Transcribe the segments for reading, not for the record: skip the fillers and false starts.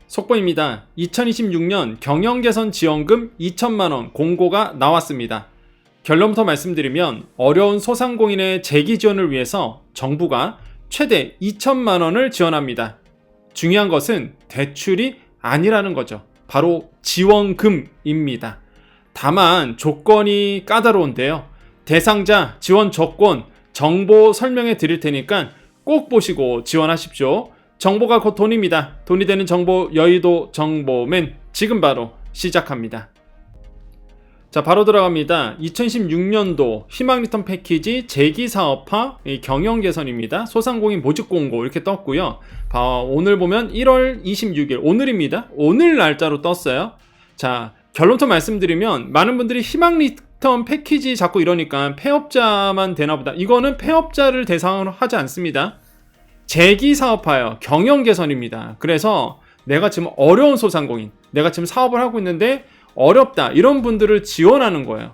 속보입니다. 2026년 경영개선 지원금 2천만원 공고가 나왔습니다. 결론부터 말씀드리면 어려운 소상공인의 재기 지원을 위해서 정부가 최대 2천만원을 지원합니다. 중요한 것은 대출이 아니라는 거죠. 바로 지원금입니다. 다만 조건이 까다로운데요. 대상자, 지원 조건, 정보 설명해 드릴 테니까 꼭 보시고 지원하십시오. 정보가 곧 돈입니다. 돈이 되는 정보, 여의도 정보맨 지금 바로 시작합니다. 자, 바로 들어갑니다. 2016년도 희망 리턴 패키지 재기사업화 경영 개선입니다. 소상공인 모집 공고 이렇게 떴고요. 오늘 보면 1월 26일 오늘입니다. 오늘 날짜로 떴어요. 자, 결론부터 말씀드리면 많은 분들이 희망 리턴 패키지 자꾸 이러니까 폐업자만 되나보다. 이거는 폐업자를 대상으로 하지 않습니다. 재기사업화요. 경영 개선입니다. 그래서 내가 지금 어려운 소상공인, 내가 지금 사업을 하고 있는데 어렵다, 이런 분들을 지원하는 거예요.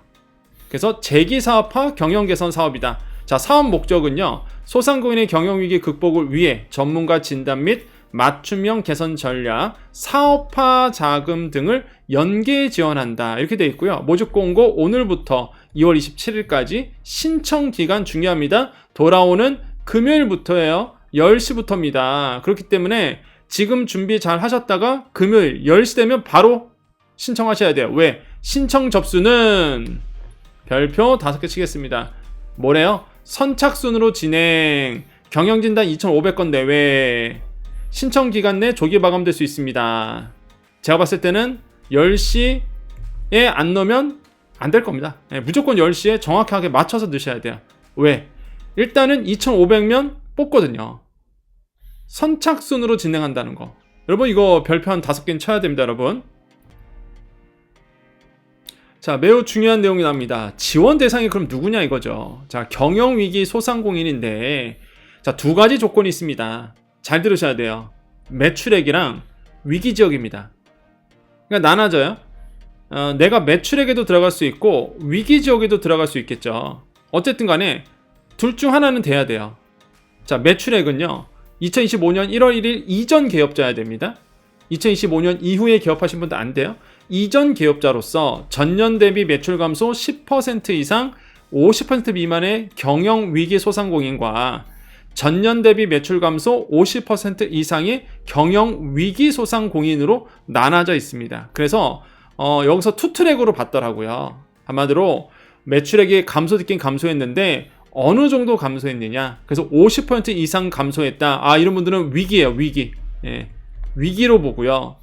그래서 재기사업화 경영 개선 사업이다. 자, 사업 목적은요, 소상공인의 경영위기 극복을 위해 전문가 진단 및 맞춤형 개선 전략, 사업화 자금 등을 연계 지원한다. 이렇게 되어 있고요. 모집 공고 오늘부터 2월 27일까지 신청 기간 중요합니다. 돌아오는 금요일부터예요. 10시부터입니다. 그렇기 때문에 지금 준비 잘 하셨다가 금요일 10시 되면 바로 신청하셔야 돼요. 왜? 신청 접수는 별표 5개 치겠습니다. 뭐래요? 선착순으로 진행, 경영진단 2,500건 내외, 신청 기간 내 조기 마감될 수 있습니다. 제가 봤을 때는 10시에 안 넣으면 안 될 겁니다. 무조건 10시에 정확하게 맞춰서 넣으셔야 돼요. 왜? 일단은 2,500명 뽑거든요. 선착순으로 진행한다는 거. 여러분 이거 별표 한 5개는 쳐야 됩니다, 여러분. 자, 매우 중요한 내용이 나옵니다. 지원 대상이 그럼 누구냐 이거죠. 자, 경영위기 소상공인인데, 자, 두 가지 조건이 있습니다. 잘 들으셔야 돼요. 매출액이랑 위기지역입니다. 그러니까 나눠져요. 내가 매출액에도 들어갈 수 있고 위기지역에도 들어갈 수 있겠죠. 어쨌든 간에 둘 중 하나는 돼야 돼요. 자, 매출액은요, 2025년 1월 1일 이전 개업자여야 됩니다. 2025년 이후에 개업하신 분도 안 돼요. 이전 개업자로서 전년 대비 매출 감소 10% 이상 50% 미만의 경영위기 소상공인과 전년 대비 매출 감소 50% 이상의 경영위기 소상공인으로 나눠져 있습니다. 그래서 여기서 투 트랙으로 봤더라고요. 한마디로 매출액이 감소됐긴 감소했는데 어느 정도 감소했느냐. 그래서 50% 이상 감소했다. 아, 이런 분들은 위기예요, 위기. 예, 위기로 보고요.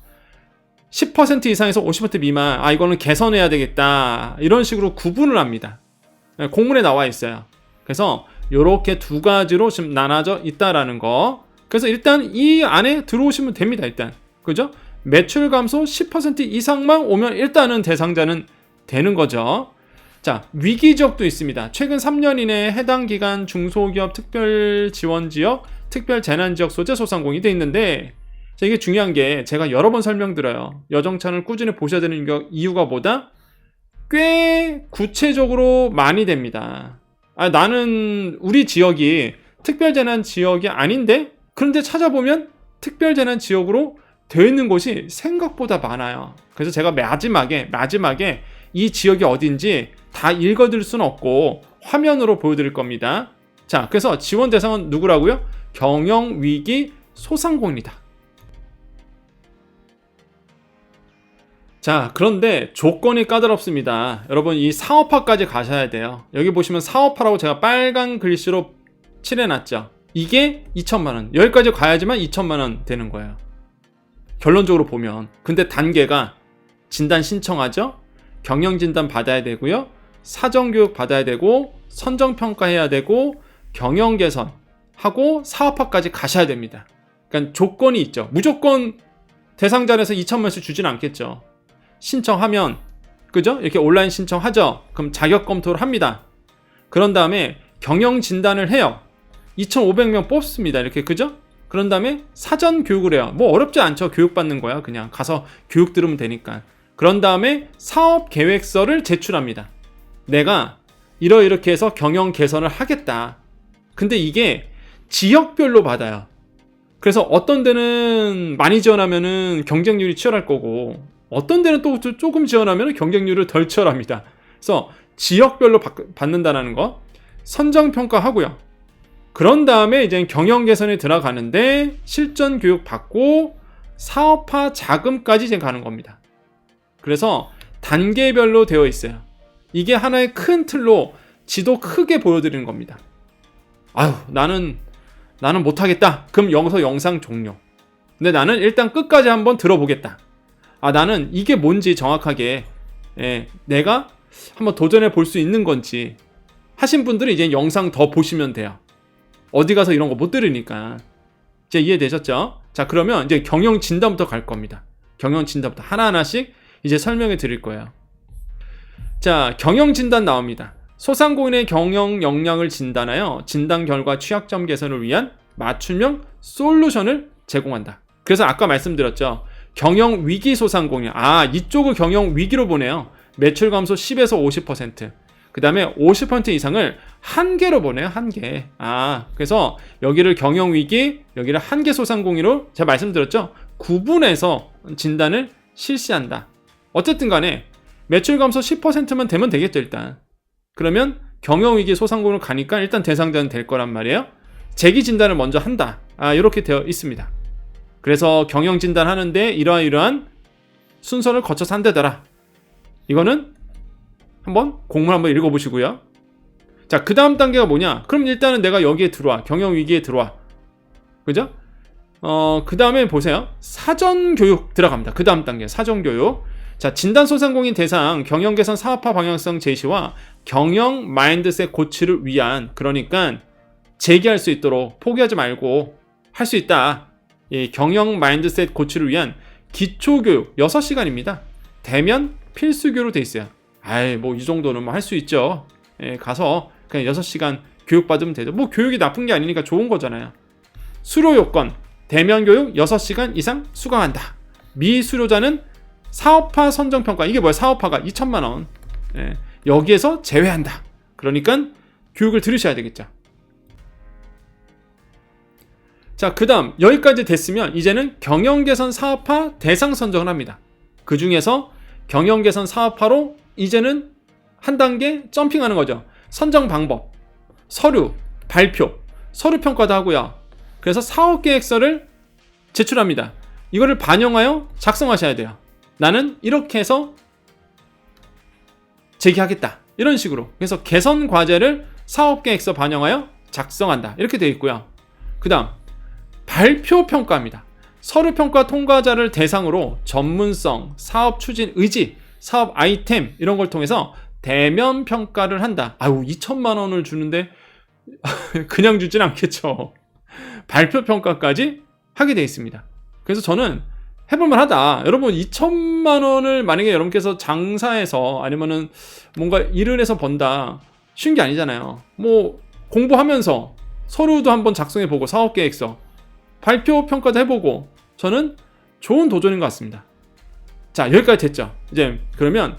10% 이상에서 50% 미만, 아, 이거는 개선해야 되겠다. 이런 식으로 구분을 합니다. 예, 공문에 나와 있어요. 그래서 이렇게 두 가지로 지금 나눠져 있다라는 거. 그래서 일단 이 안에 들어오시면 됩니다, 일단. 그죠? 매출 감소 10% 이상만 오면 일단은 대상자는 되는 거죠. 자, 위기지역도 있습니다. 최근 3년 이내에 해당 기간 중소기업 특별지원지역, 특별재난지역 소재 소상공인이 돼 있는데, 자, 이게 중요한 게 제가 여러 번 설명드려요. 여정찬을 꾸준히 보셔야 되는 이유가 뭐다? 꽤 구체적으로 많이 됩니다. 아, 나는 우리 지역이 특별재난지역이 아닌데? 그런데 찾아보면 특별재난지역으로 되어 있는 곳이 생각보다 많아요. 그래서 제가 마지막에 이 지역이 어딘지 다 읽어드릴 수는 없고 화면으로 보여드릴 겁니다. 자, 그래서 지원 대상은 누구라고요? 경영위기 소상공인이다. 자, 그런데 조건이 까다롭습니다. 여러분, 이 사업화까지 가셔야 돼요. 여기 보시면 사업화라고 제가 빨간 글씨로 칠해놨죠. 이게 2천만원. 여기까지 가야지만 2천만원 되는 거예요. 결론적으로 보면. 근데 단계가 진단 신청하죠? 경영진단 받아야 되고요. 사전교육 받아야 되고, 선정평가해야 되고, 경영개선하고 사업화까지 가셔야 됩니다. 그러니까 조건이 있죠. 무조건 대상자에서 2천만원씩 주지는 않겠죠. 신청하면, 그죠? 이렇게 온라인 신청하죠? 그럼 자격 검토를 합니다. 그런 다음에 경영진단을 해요. 2,500명 뽑습니다. 이렇게, 그죠? 그런 다음에 사전 교육을 해요. 뭐 어렵지 않죠. 교육받는 거야. 그냥 가서 교육 들으면 되니까. 그런 다음에 사업 계획서를 제출합니다. 내가 이렇게 해서 경영 개선을 하겠다. 근데 이게 지역별로 받아요. 그래서 어떤 데는 많이 지원하면은 경쟁률이 치열할 거고, 어떤 데는 또 조금 지원하면 경쟁률을 덜 치열합니다. 그래서 지역별로 받는다는 거 선정평가하고요. 그런 다음에 이제 경영 개선에 들어가는데 실전 교육 받고 사업화 자금까지 이제 가는 겁니다. 그래서 단계별로 되어 있어요. 이게 하나의 큰 틀로 지도 크게 보여드리는 겁니다. 아유, 나는 못하겠다. 그럼 여기서 영상 종료. 근데 나는 일단 끝까지 한번 들어보겠다. 나는 이게 뭔지 정확하게 내가 한번 도전해 볼 수 있는 건지 하신 분들은 이제 영상 더 보시면 돼요. 어디 가서 이런 거 못 들으니까. 이제 이해되셨죠? 자, 그러면 이제 경영 진단부터 갈 겁니다. 경영 진단부터 하나하나씩 이제 설명해 드릴 거예요. 자, 경영 진단 나옵니다. 소상공인의 경영 역량을 진단하여 진단 결과 취약점 개선을 위한 맞춤형 솔루션을 제공한다. 그래서 아까 말씀드렸죠. 경영 위기 소상공인. 이쪽을 경영 위기로 보내요. 매출 감소 10에서 50%. 그 다음에 50% 이상을 한계로 보내요. 한계. 그래서 여기를 경영위기, 여기를 한계 소상공인으로 제가 말씀드렸죠. 구분해서 진단을 실시한다. 어쨌든 간에 매출 감소 10%만 되면 되겠죠, 일단. 그러면 경영위기 소상공인으로 가니까 일단 대상자는 될 거란 말이에요. 재기 진단을 먼저 한다. 이렇게 되어 있습니다. 그래서 경영 진단 하는데 이러한 순서를 거쳐서 한다더라. 이거는 한번 공문 한번 읽어보시고요. 자, 그 다음 단계가 뭐냐? 그럼 일단은 내가 여기에 들어와. 경영위기에 들어와. 그죠? 그 다음에 보세요. 사전교육 들어갑니다. 그 다음 단계 사전교육. 자, 진단소상공인 대상 경영개선 사업화 방향성 제시와 경영 마인드셋 고치를 위한, 그러니까 재기할 수 있도록 포기하지 말고 할 수 있다. 경영 마인드셋 고치를 위한 기초교육 6시간입니다. 대면 필수교로 돼 있어요. 뭐 이 정도는 뭐 할 수 있죠. 가서 그냥 6시간 교육받으면 되죠. 뭐 교육이 나쁜 게 아니니까 좋은 거잖아요. 수료 요건, 대면 교육 6시간 이상 수강한다. 미수료자는 사업화 선정평가, 이게 뭐야? 사업화가 2천만 원. 여기에서 제외한다. 그러니까 교육을 들으셔야 되겠죠. 자, 그 다음 여기까지 됐으면 이제는 경영개선 사업화 대상 선정을 합니다. 그 중에서 경영개선 사업화로 이제는 한 단계 점핑하는 거죠. 선정 방법, 서류, 발표, 서류 평가도 하고요. 그래서 사업계획서를 제출합니다. 이거를 반영하여 작성하셔야 돼요. 나는 이렇게 해서 제기하겠다. 이런 식으로. 그래서 개선 과제를 사업계획서 반영하여 작성한다. 이렇게 되어 있고요. 그 다음 발표 평가입니다. 서류 평가 통과자를 대상으로 전문성, 사업 추진 의지, 사업 아이템 이런 걸 통해서 대면 평가를 한다. 2천만 원을 주는데 그냥 주진 않겠죠. 발표 평가까지 하게 되어 있습니다. 그래서 저는 해볼만 하다. 여러분 2천만 원을 만약에 여러분께서 장사해서 아니면은 뭔가 일을 해서 번다. 쉬운 게 아니잖아요. 뭐 공부하면서 서류도 한번 작성해보고 사업계획서, 발표 평가도 해보고 저는 좋은 도전인 것 같습니다. 자, 여기까지 됐죠. 이제 그러면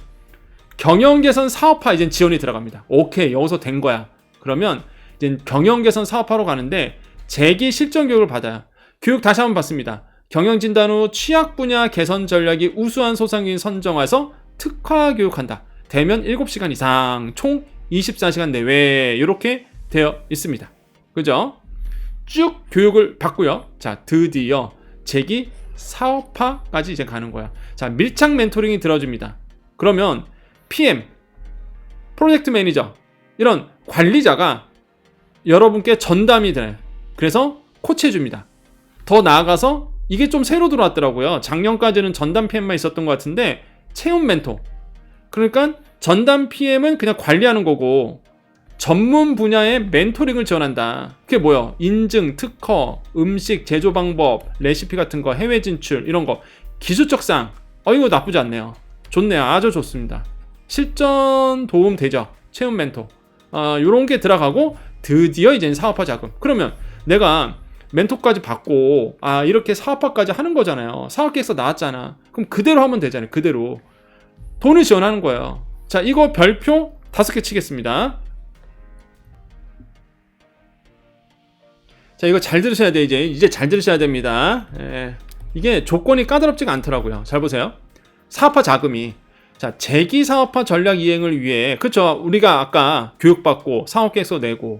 경영개선 사업화 이제 지원이 들어갑니다. 오케이, 여기서 된 거야. 그러면 이제 경영개선 사업화로 가는데 재기 실전 교육을 받아요. 교육 다시 한번 받습니다. 경영진단 후 취약 분야 개선 전략이 우수한 소상공인 선정해서 특화 교육한다. 대면 7시간 이상, 총 24시간 내외 이렇게 되어 있습니다. 그죠? 쭉 교육을 받고요. 자, 드디어 재기 사업화까지 이제 가는 거야. 자, 밀착 멘토링이 들어줍니다. 그러면 PM, 프로젝트 매니저 이런 관리자가 여러분께 전담이 돼요. 그래서 코치해줍니다. 더 나아가서 이게 좀 새로 들어왔더라고요. 작년까지는 전담 PM만 있었던 것 같은데 체험 멘토. 그러니까 전담 PM은 그냥 관리하는 거고 전문 분야의 멘토링을 지원한다. 그게 뭐야? 인증, 특허, 음식 제조 방법, 레시피 같은 거, 해외 진출 이런 거, 기술적 사항. 이거 나쁘지 않네요. 좋네요. 아주 좋습니다. 실전 도움 되죠. 체험 멘토. 요런 게 들어가고 드디어 이제 사업화 자금. 그러면 내가 멘토까지 받고 이렇게 사업화까지 하는 거잖아요. 사업계획서 나왔잖아. 그럼 그대로 하면 되잖아요. 그대로 돈을 지원하는 거예요. 자, 이거 별표 5개 치겠습니다. 자, 이거 잘 들으셔야 돼. 이제 잘 들으셔야 됩니다. 예. 이게 조건이 까다롭지가 않더라고요. 잘 보세요. 사업화 자금이, 자, 재기 사업화 전략 이행을 위해, 그쵸, 우리가 아까 교육받고 사업계획서 내고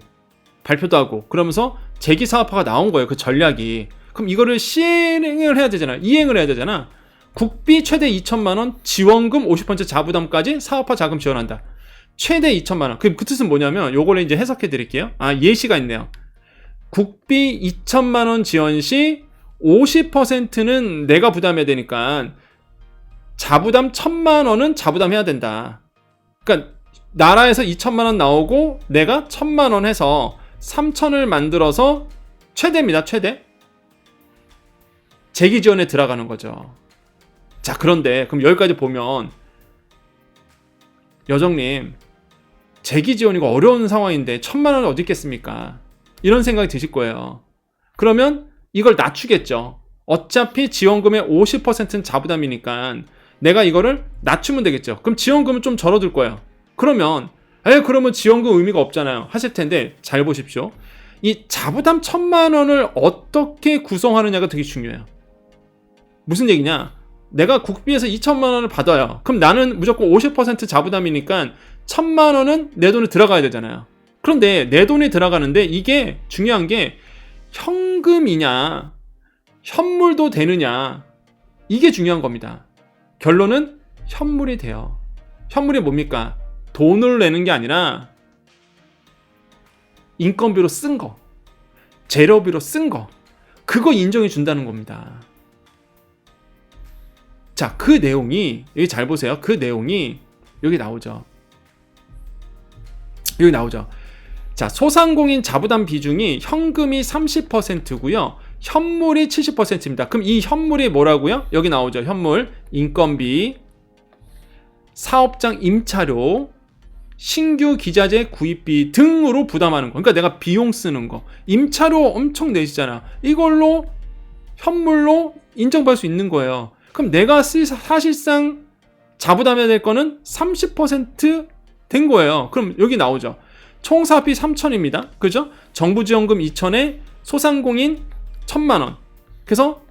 발표도 하고 그러면서 재기 사업화가 나온 거예요. 그 전략이. 그럼 이거를 시행을 해야 되잖아. 이행을 해야 되잖아. 국비 최대 2천만 원, 지원금 50% 자부담까지 사업화 자금 지원한다. 최대 2천만 원. 그 뜻은 뭐냐면 요거를 이제 해석해 드릴게요. 예시가 있네요. 국비 2천만 원 지원 시 50%는 내가 부담해야 되니까 자부담 1,000만 원은 자부담해야 된다. 그러니까 나라에서 2천만 원 나오고 내가 1,000만 원 해서 3천을 만들어서 최대입니다. 최대. 재기 지원에 들어가는 거죠. 자, 그런데 그럼 여기까지 보면 여정님, 재기 지원이고 어려운 상황인데 1,000만 원이 어디 있겠습니까? 이런 생각이 드실 거예요. 그러면 이걸 낮추겠죠. 어차피 지원금의 50%는 자부담이니까 내가 이거를 낮추면 되겠죠. 그럼 지원금은 좀 줄어들 거예요. 그러면 지원금 의미가 없잖아요 하실 텐데, 잘 보십시오. 이 자부담 1,000만 원을 어떻게 구성하느냐가 되게 중요해요. 무슨 얘기냐? 내가 국비에서 2천만 원을 받아요. 그럼 나는 무조건 50% 자부담이니까 1,000만 원은 내 돈에 들어가야 되잖아요. 그런데 내 돈이 들어가는데 이게 중요한 게 현금이냐 현물도 되느냐, 이게 중요한 겁니다. 결론은 현물이 돼요. 현물이 뭡니까? 돈을 내는 게 아니라 인건비로 쓴 거, 재료비로 쓴 거, 그거 인정해 준다는 겁니다. 자, 그 내용이, 여기 잘 보세요. 그 내용이 여기 나오죠. 여기 나오죠. 자, 소상공인 자부담 비중이 현금이 30%고요. 현물이 70%입니다. 그럼 이 현물이 뭐라고요? 여기 나오죠. 현물, 인건비, 사업장 임차료, 신규 기자재 구입비 등으로 부담하는 거. 그러니까 내가 비용 쓰는 거. 임차료 엄청 내시잖아. 이걸로 현물로 인정받을 수 있는 거예요. 그럼 내가 사실상 자부담해야 될 거는 30% 거예요. 그럼 여기 나오죠. 총 사업비 3천입니다. 그죠? 정부 지원금 2천에 소상공인 1,000만 원. 그래서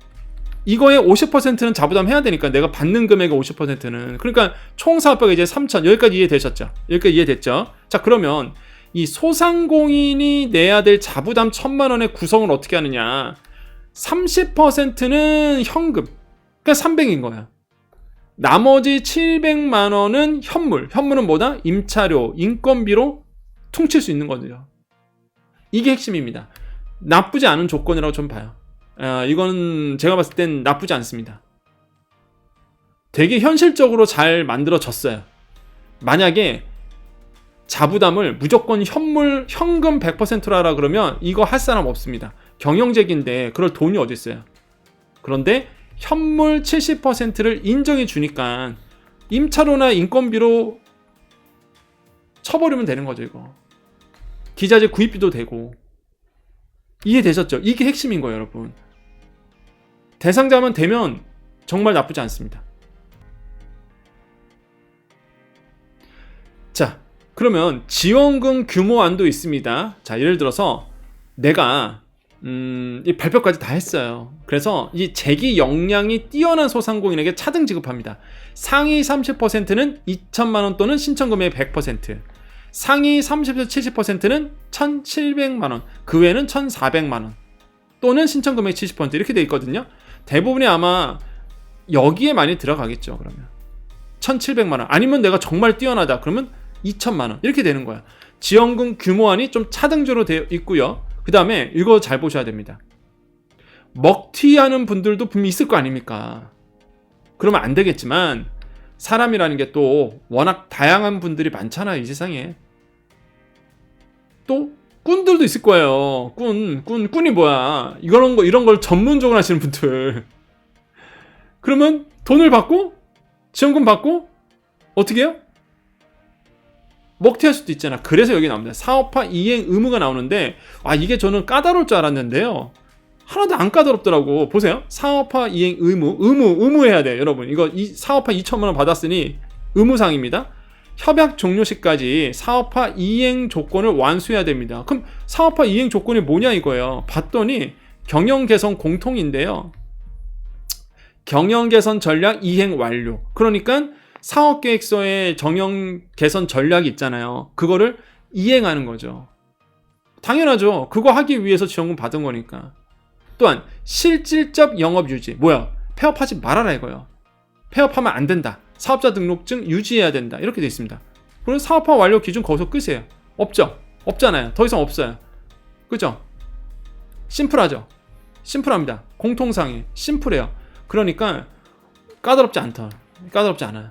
이거의 50%는 자부담해야 되니까 내가 받는 금액의 50%는. 그러니까 총 사업비가 이제 3천. 여기까지 이해되셨죠? 여기까지 이해됐죠? 자, 그러면 이 소상공인이 내야 될 자부담 1,000만 원의 구성을 어떻게 하느냐? 30%는 현금. 그러니까 300인 거야. 나머지 700만 원은 현물. 현물은 뭐다? 임차료, 인건비로 퉁칠 수 있는 거죠. 이게 핵심입니다. 나쁘지 않은 조건이라고 좀 봐요. 이거는 제가 봤을 땐 나쁘지 않습니다. 되게 현실적으로 잘 만들어졌어요. 만약에 자부담을 무조건 현금 100%로 하라 그러면 이거 할 사람 없습니다. 경영직인데 그럴 돈이 어디 있어요. 그런데 현물 70%를 인정해 주니까 임차료나 인건비로 쳐버리면 되는 거죠. 이거 기자재 구입비도 되고. 이해되셨죠? 이게 핵심인 거예요, 여러분. 대상자만 되면 정말 나쁘지 않습니다. 자, 그러면 지원금 규모안도 있습니다. 자, 예를 들어서 내가 이 발표까지 다 했어요. 그래서 이 재기 역량이 뛰어난 소상공인에게 차등 지급합니다. 상위 30%는 2천만 원 또는 신청금액의 100%, 상위 30에서 70%는 1,700만 원, 그 외에는 1,400만 원 또는 신청금액 70% 이렇게 돼 있거든요. 대부분이 아마 여기에 많이 들어가겠죠. 그러면 1,700만 원, 아니면 내가 정말 뛰어나다 그러면 2천만 원 이렇게 되는 거야. 지원금 규모안이 좀 차등적으로 되어 있고요. 그 다음에 이거 잘 보셔야 됩니다. 먹튀하는 분들도 분명히 있을 거 아닙니까? 그러면 안 되겠지만 사람이라는 게 또 워낙 다양한 분들이 많잖아요, 이 세상에. 또 꾼들도 있을 거예요. 꾼이 뭐야? 이런 걸 전문적으로 하시는 분들. 그러면 돈을 받고 지원금 받고 어떻게 해요? 먹튀할 수도 있잖아. 그래서 여기 나옵니다. 사업화 이행 의무가 나오는데, 이게 저는 까다로울 줄 알았는데요. 하나도 안 까다롭더라고. 보세요. 사업화 이행 의무해야 돼요, 여러분. 이 사업화 2천만 원 받았으니 의무사항입니다. 협약 종료 시까지 사업화 이행 조건을 완수해야 됩니다. 그럼 사업화 이행 조건이 뭐냐 이거예요. 봤더니 경영 개선 공통인데요. 경영 개선 전략 이행 완료. 그러니까 사업계획서에 경영 개선 전략이 있잖아요. 그거를 이행하는 거죠. 당연하죠. 그거 하기 위해서 지원금 받은 거니까. 또한 실질적 영업 유지. 뭐야? 폐업하지 말아라 이거예요. 폐업하면 안 된다. 사업자 등록증 유지해야 된다. 이렇게 돼 있습니다. 그리고 사업화 완료 기준 거기서 끝이에요. 없죠? 없잖아요. 더 이상 없어요. 그죠? 심플하죠? 심플합니다. 공통상이 심플해요. 그러니까 까다롭지 않다. 까다롭지 않아요.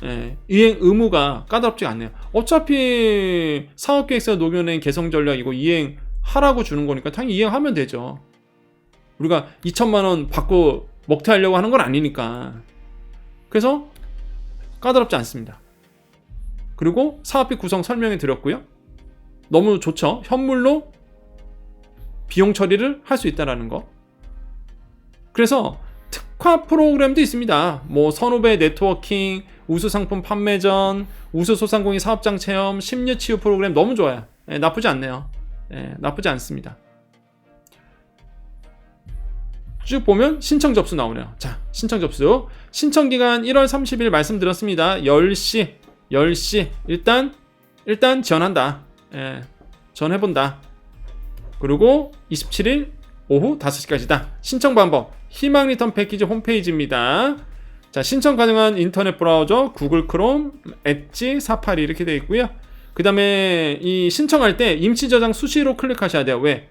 예, 이행 의무가 까다롭지가 않네요. 어차피 사업계획서 녹여낸 개선 전략이고 이행하라고 주는 거니까 당연히 이행하면 되죠. 우리가 2천만 원 받고 먹튀하려고 하는 건 아니니까. 그래서 까다롭지 않습니다. 그리고 사업비 구성 설명해 드렸고요. 너무 좋죠. 현물로 비용 처리를 할 수 있다는 거. 그래서 특화 프로그램도 있습니다. 뭐 선후배 네트워킹, 우수상품 판매전, 우수소상공인 사업장 체험, 심리치유 프로그램 너무 좋아요. 예, 나쁘지 않네요. 예, 나쁘지 않습니다. 쭉 보면 신청 접수 나오네요. 자, 신청 접수. 신청 기간 1월 30일 말씀드렸습니다. 10시. 일단 지원한다. 예, 지원해본다. 그리고 27일 오후 5시까지다. 신청 방법. 희망 리턴 패키지 홈페이지입니다. 자, 신청 가능한 인터넷 브라우저 구글 크롬, 엣지, 사파리 이렇게 되어 있고요. 그 다음에 이 신청할 때 임시 저장 수시로 클릭하셔야 돼요. 왜?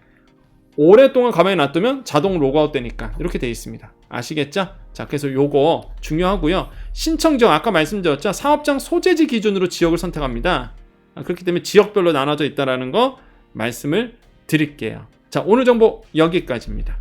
오랫동안 가만히 놔두면 자동 로그아웃 되니까 이렇게 되어 있습니다. 아시겠죠? 자, 그래서 요거 중요하고요. 신청 지역 아까 말씀드렸죠? 사업장 소재지 기준으로 지역을 선택합니다. 그렇기 때문에 지역별로 나눠져 있다는 거 말씀을 드릴게요. 자, 오늘 정보 여기까지입니다.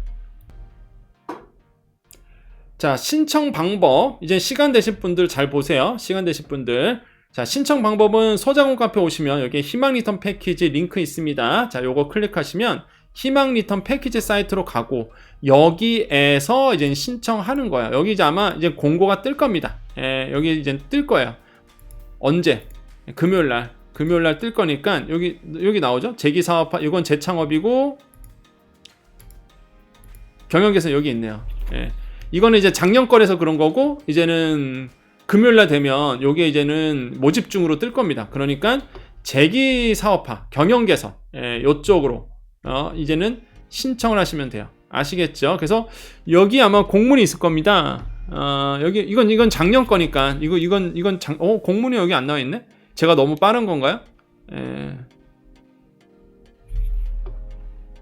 자, 신청 방법. 이제 시간 되신 분들 잘 보세요. 시간 되신 분들. 자, 신청 방법은 소자공 카페 오시면 여기 희망 리턴 패키지 링크 있습니다. 자, 요거 클릭하시면 희망 리턴 패키지 사이트로 가고 여기에서 이제 신청하는 거예요. 여기 이제 아마 이제 공고가 뜰 겁니다. 예, 여기 이제 뜰 거예요. 언제? 금요일 날 뜰 거니까 여기 나오죠? 재기 사업화. 이건 재창업이고 경영 개선 여기 있네요. 예. 이거는 이제 작년 거라서 그런 거고 이제는 금요일날 되면 요게 이제는 모집중으로 뜰 겁니다. 그러니까 재기 사업화, 경영 개선 요쪽으로 이제는 신청을 하시면 돼요. 아시겠죠? 그래서 여기 아마 공문이 있을 겁니다. 여기 이건 작년 거니까 이건 공문이 여기 안 나와 있네. 제가 너무 빠른 건가요?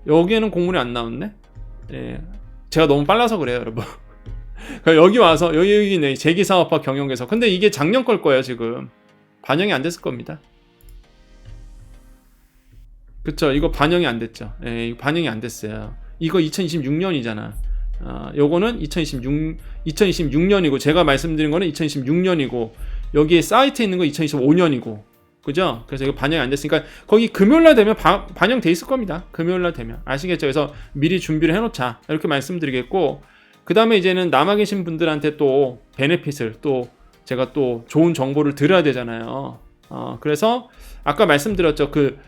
여기에는 공문이 안 나왔네. 제가 너무 빨라서 그래요, 여러분. 여기 와서 여기네 재기사업화 경영개선. 근데 이게 작년 걸 거예요. 지금 반영이 안 됐을 겁니다. 그쵸? 이거 반영이 안 됐죠. 이거 반영이 안 됐어요. 이거 2026년이잖아. 요거는 2026년이고 제가 말씀드린 거는 2026년이고 여기에 사이트에 있는 거 2025년이고 그죠? 그래서 이거 반영이 안 됐으니까 거기 금요일날 되면 반영돼 있을 겁니다. 금요일날 되면. 아시겠죠? 그래서 미리 준비를 해놓자 이렇게 말씀드리겠고, 그 다음에 이제는 남아 계신 분들한테 또 베네핏을 또 제가 또 좋은 정보를 드려야 되잖아요. 그래서 아까 말씀드렸죠. 그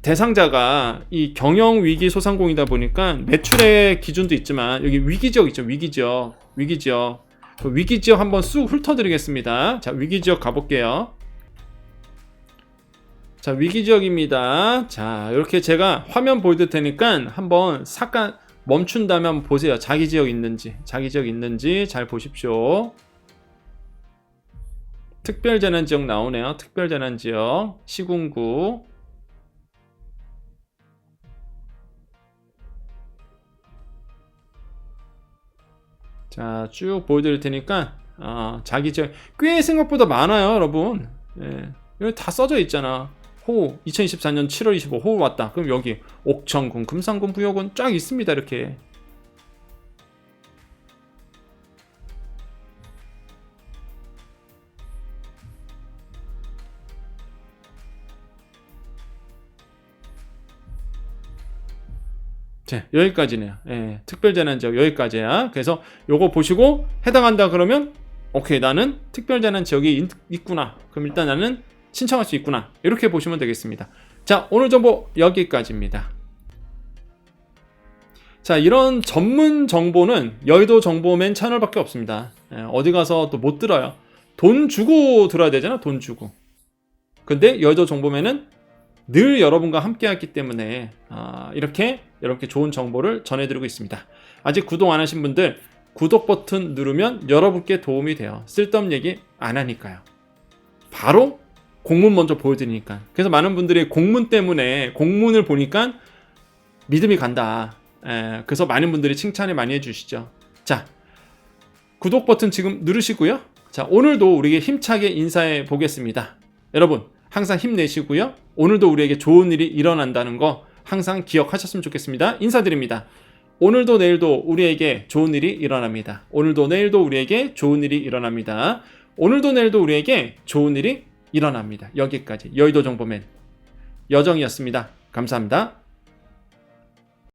대상자가 이 경영위기 소상공이다 보니까 매출의 기준도 있지만 여기 위기지역 있죠. 위기지역 그 위기지역 한번 쑥 훑어드리겠습니다. 자, 위기지역 가볼게요. 자, 위기지역입니다. 자, 이렇게 제가 화면 보여드릴 테니까 한번 잠깐 멈춘 다음에 한번 보세요. 자기 지역 있는지 잘 보십시오. 특별재난지역 나오네요. 특별재난지역 시군구. 자, 쭉 보여드릴 테니까 자기 지역 꽤 생각보다 많아요, 여러분. 여기 다 써져 있잖아. 호우 2024년 7월 25 호우 왔다. 그럼 여기 옥천군, 금산군, 부여군 쫙 있습니다. 이렇게. 자, 여기까지네요. 특별재난지역 여기까지야. 그래서 요거 보시고 해당한다 그러면 오케이, 나는 특별자난 지역이 있구나. 그럼 일단 나는 신청할 수 있구나. 이렇게 보시면 되겠습니다. 자, 오늘 정보 여기까지입니다. 자, 이런 전문 정보는 여의도 정보맨 채널밖에 없습니다. 어디 가서 또 못 들어요. 돈 주고 들어야 되잖아, 돈 주고. 근데 여의도 정보맨은 늘 여러분과 함께 하기 때문에 이렇게 좋은 정보를 전해드리고 있습니다. 아직 구독 안 하신 분들 구독 버튼 누르면 여러분께 도움이 돼요. 쓸데없는 얘기 안 하니까요. 바로 공문 먼저 보여드리니까. 그래서 많은 분들이 공문 때문에 공문을 보니까 믿음이 간다. 그래서 많은 분들이 칭찬을 많이 해주시죠. 자, 구독 버튼 지금 누르시고요. 자, 오늘도 우리에게 힘차게 인사해 보겠습니다. 여러분 항상 힘내시고요. 오늘도 우리에게 좋은 일이 일어난다는 거 항상 기억하셨으면 좋겠습니다. 인사드립니다. 오늘도 내일도 우리에게 좋은 일이 일어납니다. 오늘도 내일도 우리에게 좋은 일이 일어납니다. 오늘도 내일도 우리에게 좋은 일이 일어납니다. 여기까지 여의도 정보맨 여정이었습니다. 감사합니다.